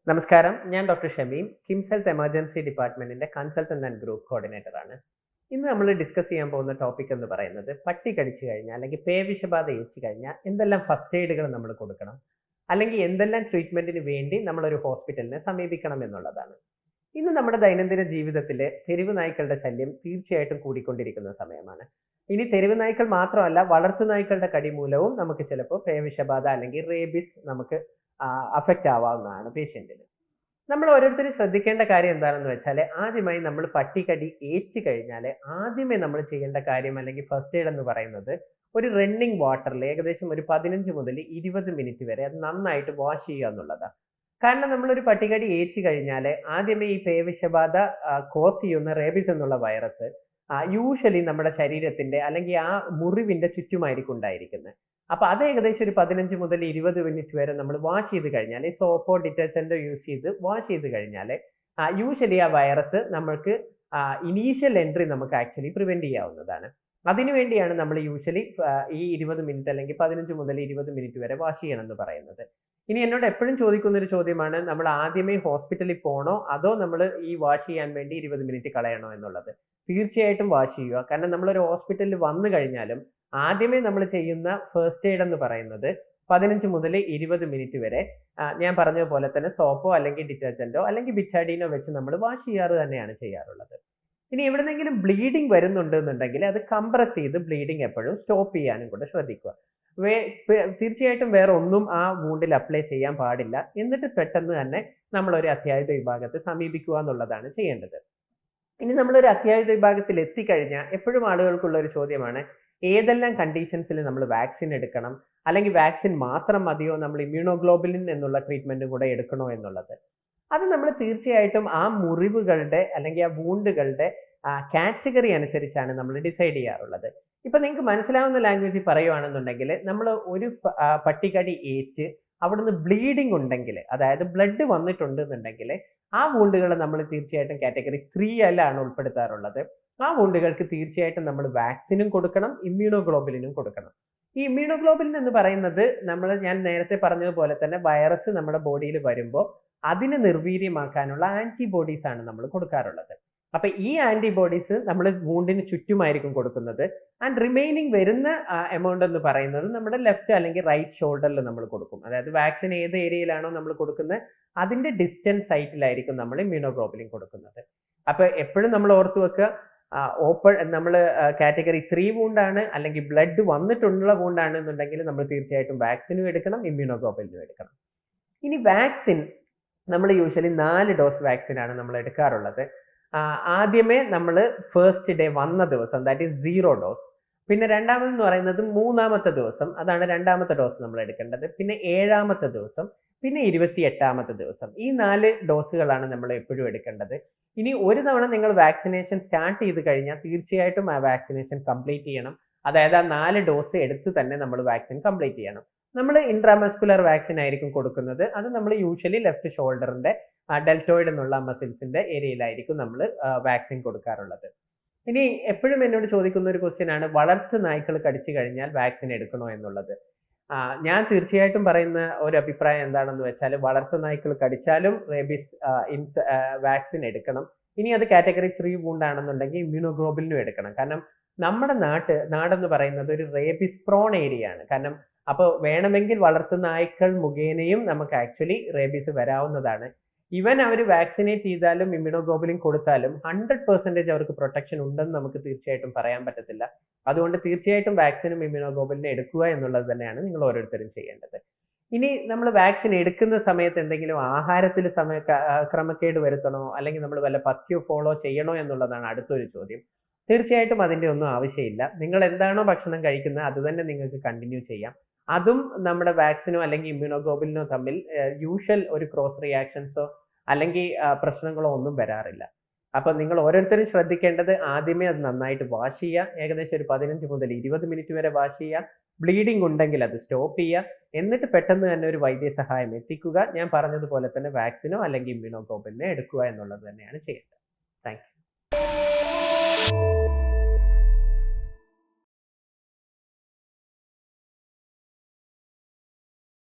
നമസ്കാരം, ഞാൻ doctor Shameem, KIMS health emergency ഡിപ്പാർട്ട്മെന്റിന്റെ കൺസൾട്ടന്റ് ആൻഡ് ഗ്രൂപ്പ് കോർഡിനേറ്റർ ആണ്. ഇന്ന് നമ്മൾ ഡിസ്കസ് ചെയ്യാൻ പോകുന്ന ടോപ്പിക് എന്ന് പറയുന്നത് പട്ടി കടിച്ചു കഴിഞ്ഞാൽ അല്ലെങ്കിൽ പേവിഷബാധ ഏൽച്ചു കഴിഞ്ഞാൽ എന്തെല്ലാം ഫസ്റ്റ് എയ്ഡുകൾ നമ്മൾ കൊടുക്കണം, അല്ലെങ്കിൽ എന്തെല്ലാം ട്രീറ്റ്മെന്റിന് വേണ്ടി നമ്മളൊരു ഹോസ്പിറ്റലിനെ സമീപിക്കണം എന്നുള്ളതാണ്. ഇന്ന് നമ്മുടെ ദൈനംദിന ജീവിതത്തിലെ തെരുവ് നായ്ക്കളുടെ ശല്യം തീർച്ചയായിട്ടും കൂടിക്കൊണ്ടിരിക്കുന്ന സമയമാണ്. ഇനി തെരുവ് നായ്ക്കൾ മാത്രമല്ല, വളർത്തു നായ്ക്കളുടെ കടി മൂലവും നമുക്ക് ചിലപ്പോൾ പേവിഷബാധ അല്ലെങ്കിൽ റേബിസ് നമുക്ക് അഫക്റ്റ് ആവാവുന്നതാണ് പേഷ്യന്റിന്. നമ്മൾ ഓരോരുത്തരും ശ്രദ്ധിക്കേണ്ട കാര്യം എന്താണെന്ന് വെച്ചാൽ, ആദ്യമായി നമ്മൾ പട്ടിക്കടി ഏറ്റ് കഴിഞ്ഞാൽ ആദ്യമേ നമ്മൾ ചെയ്യേണ്ട കാര്യം അല്ലെങ്കിൽ ഫസ്റ്റ് എയ്ഡ് എന്ന് പറയുന്നത് ഒരു റണ്ണിങ് വാട്ടറിൽ ഏകദേശം ഒരു 15 മുതൽ 20 മിനിറ്റ് വരെ അത് നന്നായിട്ട് വാഷ് ചെയ്യുക എന്നുള്ളതാണ്. കാരണം നമ്മളൊരു പട്ടികടി ഏറ്റ് കഴിഞ്ഞാൽ ആദ്യമേ ഈ പേവിഷബാധ കോസ് ചെയ്യുന്ന റേബിസ് എന്നുള്ള വൈറസ് യൂഷ്വലി നമ്മുടെ ശരീരത്തിന്റെ അല്ലെങ്കിൽ ആ മുറിവിന്റെ ചുറ്റുമായിരിക്കും ഉണ്ടായിരിക്കുന്നത്. അപ്പൊ അത് ഏകദേശം ഒരു 15 മുതൽ 20 മിനിറ്റ് വരെ നമ്മൾ വാഷ് ചെയ്ത് കഴിഞ്ഞാൽ, സോപ്പോ ഡിറ്റർജന്റോ യൂസ് ചെയ്ത് വാഷ് ചെയ്ത് കഴിഞ്ഞാൽ യൂഷ്വലി ആ വൈറസ് നമ്മൾക്ക് ഇനീഷ്യൽ എൻട്രി നമുക്ക് ആക്ച്വലി പ്രിവെന്റ് ചെയ്യാവുന്നതാണ്. അതിനുവേണ്ടിയാണ് നമ്മൾ യൂഷ്വലി ഈ 20 മിനിറ്റ് അല്ലെങ്കിൽ 15 മുതൽ 20 മിനിറ്റ് വരെ വാഷ് ചെയ്യണം എന്ന് പറയുന്നത്. ഇനി എന്നോട് എപ്പോഴും ചോദിക്കുന്ന ഒരു ചോദ്യമാണ്, നമ്മൾ ആദ്യമേ ഹോസ്പിറ്റലിൽ പോകണോ അതോ നമ്മൾ ഈ വാഷ് ചെയ്യാൻ വേണ്ടി 20 മിനിറ്റ് കളയണോ എന്നുള്ളത്. തീർച്ചയായിട്ടും വാഷ് ചെയ്യുക. കാരണം നമ്മളൊരു ഹോസ്പിറ്റലിൽ വന്നു കഴിഞ്ഞാലും ആദ്യമേ നമ്മൾ ചെയ്യുന്ന ഫസ്റ്റ് എയ്ഡ് എന്ന് പറയുന്നത് 15 മുതൽ 20 മിനിറ്റ് വരെ ഞാൻ പറഞ്ഞ പോലെ തന്നെ സോപ്പോ അല്ലെങ്കിൽ ഡിറ്റർജന്റോ അല്ലെങ്കിൽ ബിറ്റാഡീനോ വെച്ച് നമ്മൾ വാഷ് ചെയ്യാറ് തന്നെയാണ് ചെയ്യാറുള്ളത്. ഇനി എവിടെന്നെങ്കിലും ബ്ലീഡിങ് വരുന്നുണ്ട് എന്നുണ്ടെങ്കിൽ അത് കംപ്രസ് ചെയ്ത് ബ്ലീഡിങ് എപ്പോഴും സ്റ്റോപ്പ് ചെയ്യാനും കൂടെ ശ്രദ്ധിക്കുക. തീർച്ചയായിട്ടും വേറെ ഒന്നും ആ വൂണ്ടിൽ അപ്ലൈ ചെയ്യാൻ പാടില്ല. എന്നിട്ട് പെട്ടെന്ന് തന്നെ നമ്മൾ ഒരു അത്യാഹിത വിഭാഗത്തെ സമീപിക്കുക എന്നുള്ളതാണ് ചെയ്യേണ്ടത്. ഇനി നമ്മളൊരു അത്യാഹിത വിഭാഗത്തിൽ എത്തിക്കഴിഞ്ഞാൽ എപ്പോഴും ആളുകൾക്കുള്ള ഒരു ചോദ്യമാണ്, ഏതെല്ലാം കണ്ടീഷൻസിൽ നമ്മൾ വാക്സിൻ എടുക്കണം, അല്ലെങ്കിൽ വാക്സിൻ മാത്രം മതിയോ, നമ്മൾ ഇമ്മ്യൂണോഗ്ലോബുലിൻ എന്നുള്ള ട്രീറ്റ്മെന്റ് കൂടെ എടുക്കണോ എന്നുള്ളത്. അത് നമ്മൾ തീർച്ചയായിട്ടും ആ മുറിവുകളുടെ അല്ലെങ്കിൽ ആ വൂണ്ടുകളുടെ കാറ്റഗറി അനുസരിച്ചാണ് നമ്മൾ ഡിസൈഡ് ചെയ്യാറുള്ളത്. ഇപ്പൊ നിങ്ങൾക്ക് മനസ്സിലാവുന്ന ലാംഗ്വേജിൽ പറയുവാണെന്നുണ്ടെങ്കിൽ, നമ്മൾ ഒരു പട്ടികടി ഏറ്റ് അവിടുന്ന് ബ്ലീഡിംഗ് ഉണ്ടെങ്കിൽ, അതായത് ബ്ലഡ് വന്നിട്ടുണ്ട് എന്നുണ്ടെങ്കിൽ ആ വൂണ്ടുകൾ നമ്മൾ തീർച്ചയായിട്ടും കാറ്റഗറി 3 ഉൾപ്പെടുത്താറുള്ളത്. ആ വൂണ്ടുകൾക്ക് തീർച്ചയായിട്ടും നമ്മൾ വാക്സിനും കൊടുക്കണം, ഇമ്മ്യൂണോഗ്ലോബുലിനും കൊടുക്കണം. ഈ ഇമ്മ്യൂണോഗ്ലോബുലിൻ എന്ന് പറയുന്നത് ഞാൻ നേരത്തെ പറഞ്ഞതുപോലെ തന്നെ വൈറസ് നമ്മുടെ ബോഡിയിൽ വരുമ്പോൾ അതിനെ നിർവീര്യമാക്കാനുള്ള ആന്റിബോഡീസ് ആണ് നമ്മൾ കൊടുക്കാറുള്ളത്. അപ്പൊ ഈ ആന്റിബോഡീസ് നമ്മൾ വൂണ്ടിന് ചുറ്റുമായിരിക്കും കൊടുക്കുന്നത്. ആൻഡ് റിമൈനിങ് വരുന്ന എമൗണ്ട് എന്ന് പറയുന്നത് നമ്മുടെ ലെഫ്റ്റ് അല്ലെങ്കിൽ റൈറ്റ് ഷോൾഡറിൽ നമ്മൾ കൊടുക്കും. അതായത് വാക്സിൻ ഏത് ഏരിയയിലാണോ നമ്മൾ കൊടുക്കുന്നത് അതിന്റെ ഡിസ്റ്റൻസ് സൈറ്റിലായിരിക്കും നമ്മൾ ഇമ്മ്യൂണോഗ്ലോബുലിൻ കൊടുക്കുന്നത്. അപ്പൊ എപ്പോഴും നമ്മൾ ഓർത്തു വെക്കുക, ഓപ്പൺ നമ്മൾ കാറ്റഗറി 3 വൂണ്ടാണ് അല്ലെങ്കിൽ ബ്ലഡ് വന്നിട്ടുള്ള വൂണ്ടാണ് എന്നുണ്ടെങ്കിൽ നമ്മൾ തീർച്ചയായിട്ടും വാക്സിനും എടുക്കണം, ഇമ്മ്യൂണോഗ്ലോബുലിനും എടുക്കണം. ഇനി വാക്സിൻ നമ്മൾ യൂഷ്വലി 4 ഡോസ് വാക്സിൻ ആണ് നമ്മൾ എടുക്കാറുള്ളത്. ആദ്യമേ നമ്മൾ ഫസ്റ്റ് ഡേ വന്ന ദിവസം, ദാറ്റ് ഈസ് 0 ഡോസ്. പിന്നെ രണ്ടാമതെന്ന് പറയുന്നത് 3ാമത്തെ ദിവസം, അതാണ് 2ാമത്തെ ഡോസ് നമ്മൾ എടുക്കേണ്ടത്. പിന്നെ 7ാമത്തെ ദിവസം, പിന്നെ 28ാമത്തെ ദിവസം. ഈ 4 ഡോസുകളാണ് നമ്മൾ എപ്പോഴും എടുക്കേണ്ടത്. ഇനി ഒരു തവണ നിങ്ങൾ വാക്സിനേഷൻ സ്റ്റാർട്ട് ചെയ്ത് കഴിഞ്ഞാൽ തീർച്ചയായിട്ടും ആ വാക്സിനേഷൻ കംപ്ലീറ്റ് ചെയ്യണം. അതായത് ആ 4 ഡോസ് എടുത്ത് തന്നെ നമ്മൾ വാക്സിൻ കംപ്ലീറ്റ് ചെയ്യണം. നമ്മൾ ഇൻട്രാമസ്കുലർ വാക്സിൻ ആയിരിക്കും കൊടുക്കുന്നത്. അത് നമ്മൾ യൂഷ്വലി ലെഫ്റ്റ് ഷോൾഡറിന്റെ ഡെൽറ്റോയിഡ് എന്നുള്ള മസിൽസിന്റെ ഏരിയയിലായിരിക്കും നമ്മൾ വാക്സിൻ കൊടുക്കാറുള്ളത്. ഇനി എപ്പോഴും എന്നോട് ചോദിക്കുന്ന ഒരു ക്വസ്റ്റ്യൻ ആണ്, വളർത്തു നായ്ക്കൾ കടിച്ചു കഴിഞ്ഞാൽ വാക്സിൻ എടുക്കണോ എന്നുള്ളത്. ഞാൻ തീർച്ചയായിട്ടും പറയുന്ന ഒരു അഭിപ്രായം എന്താണെന്ന് വെച്ചാൽ, വളർത്തു നായ്ക്കൾ കടിച്ചാലും റേബിസ് വാക്സിൻ എടുക്കണം. ഇനി അത് കാറ്റഗറി 3 വൂണ്ട് ആണെന്നുണ്ടെങ്കിൽ ഇമ്മ്യൂണോഗ്ലോബുലിനും എടുക്കണം. കാരണം നമ്മുടെ നാടെന്ന് പറയുന്നത് ഒരു റേബിസ് പ്രോൺ ഏരിയ ആണ്. കാരണം അപ്പോൾ വേണമെങ്കിൽ വളർത്തു നായ്ക്കൾ മുഖേനയും നമുക്ക് ആക്ച്വലി റേബിസ് വരാവുന്നതാണ്. ഇവൻ അവർ വാക്സിനേറ്റ് ചെയ്താലും ഇമ്മ്യൂണോഗ്ലോബുലിൻ കൊടുത്താലും 100% അവർക്ക് പ്രൊട്ടക്ഷൻ ഉണ്ടെന്ന് നമുക്ക് തീർച്ചയായിട്ടും പറയാൻ പറ്റത്തില്ല. അതുകൊണ്ട് തീർച്ചയായിട്ടും വാക്സിനും ഇമ്മ്യൂണോഗ്ലോബുലിനും എടുക്കുക എന്നുള്ളത് തന്നെയാണ് നിങ്ങൾ ഓരോരുത്തരും ചെയ്യേണ്ടത്. ഇനി നമ്മൾ വാക്സിൻ എടുക്കുന്ന സമയത്ത് എന്തെങ്കിലും ആഹാരത്തിൽ ക്രമക്കേട് വരുത്തണോ, അല്ലെങ്കിൽ നമ്മൾ വല്ല പഥ്യം ഫോളോ ചെയ്യണോ എന്നുള്ളതാണ് അടുത്തൊരു ചോദ്യം. തീർച്ചയായിട്ടും അതിന്റെ ഒന്നും ആവശ്യമില്ല. നിങ്ങൾ എന്താണോ ഭക്ഷണം കഴിക്കുന്നത് അത് തന്നെ നിങ്ങൾക്ക് കണ്ടിന്യൂ ചെയ്യാം. അതും നമ്മുടെ വാക്സിനോ അല്ലെങ്കിൽ ഇമ്മ്യൂണോഗ്ലോബുലിനോ തമ്മിൽ യൂഷ്വൽ ഒരു ക്രോസ് റിയാക്ഷൻസോ അല്ലെങ്കിൽ പ്രശ്നങ്ങളോ ഒന്നും വരാറില്ല. അപ്പൊ നിങ്ങൾ ഓരോരുത്തരും ശ്രദ്ധിക്കേണ്ടത്, ആദ്യമേ അത് നന്നായിട്ട് വാഷ് ചെയ്യുക. ഏകദേശം ഒരു 15 മുതൽ 20 മിനിറ്റ് വരെ വാഷ് ചെയ്യുക. ബ്ലീഡിംഗ് ഉണ്ടെങ്കിൽ അത് സ്റ്റോപ്പ് ചെയ്യുക. എന്നിട്ട് പെട്ടെന്ന് തന്നെ ഒരു വൈദ്യസഹായം എത്തിക്കുക. ഞാൻ പറഞ്ഞതുപോലെ തന്നെ വാക്സിനോ അല്ലെങ്കിൽ ഇമ്മ്യൂണോഗ്ലോബുലിനോ എടുക്കുക എന്നുള്ളത് തന്നെയാണ് ചെയ്യേണ്ടത്. Thank you.